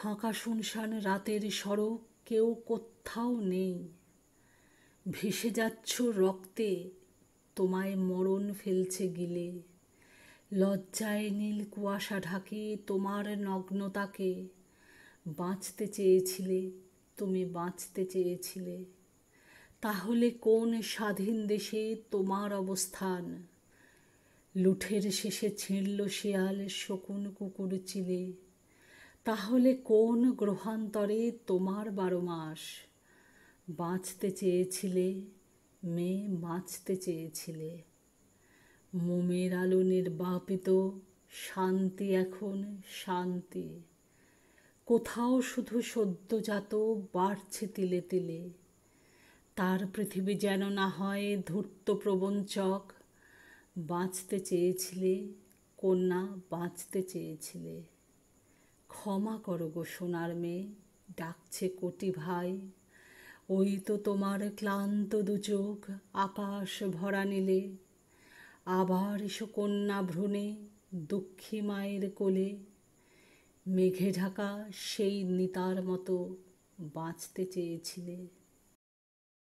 ফাঁকা শুনশান রাতের সড়ক, কেউ কোত্থাও নেই। ভেসে যাচ্ছ রক্তে, তোমায় মরণ ফেলছে গিলে। লজ্জায় নীল কুয়াশা ঢাকে তোমার নগ্নতাকে। বাঁচতে চেয়েছিলে, তুমি বাঁচতে চেয়েছিলে। তাহলে কোন স্বাধীন দেশে তোমার অবস্থান? লুঠের শেষে ছিঁড়ল শেয়াল শকুন কুকুর চিলে। তাহলে কোন গ্রহান্তরে তোমার 12 মাস? বাঁচতে চেয়েছিলে, মেয়ে বাঁচতে চেয়েছিলে। মোমের আলো নির্বাপিত, শান্তি এখন শান্তি। কোথাও শুধু সদ্যজাত বাড়ছে তিলে তিলে। তার পৃথিবী যেন না হয় ধূর্ত প্রবঞ্চক। বাঁচতে চেয়েছিলে কন্যা, বাঁচতে চেয়েছিলে। ক্ষমা করো গো সোনার মেয়ে, ডাকছে কোটি ভাই। ওই তো তোমার ক্লান্ত দুচোখ আকাশ ভরা নীলে। আবার এসো কন্যা ভ্রূণে, দুঃখী মায়ের কোলে। মেঘে ঢাকা সেই নিতার মতো বাঁচতে চেয়েছিলে।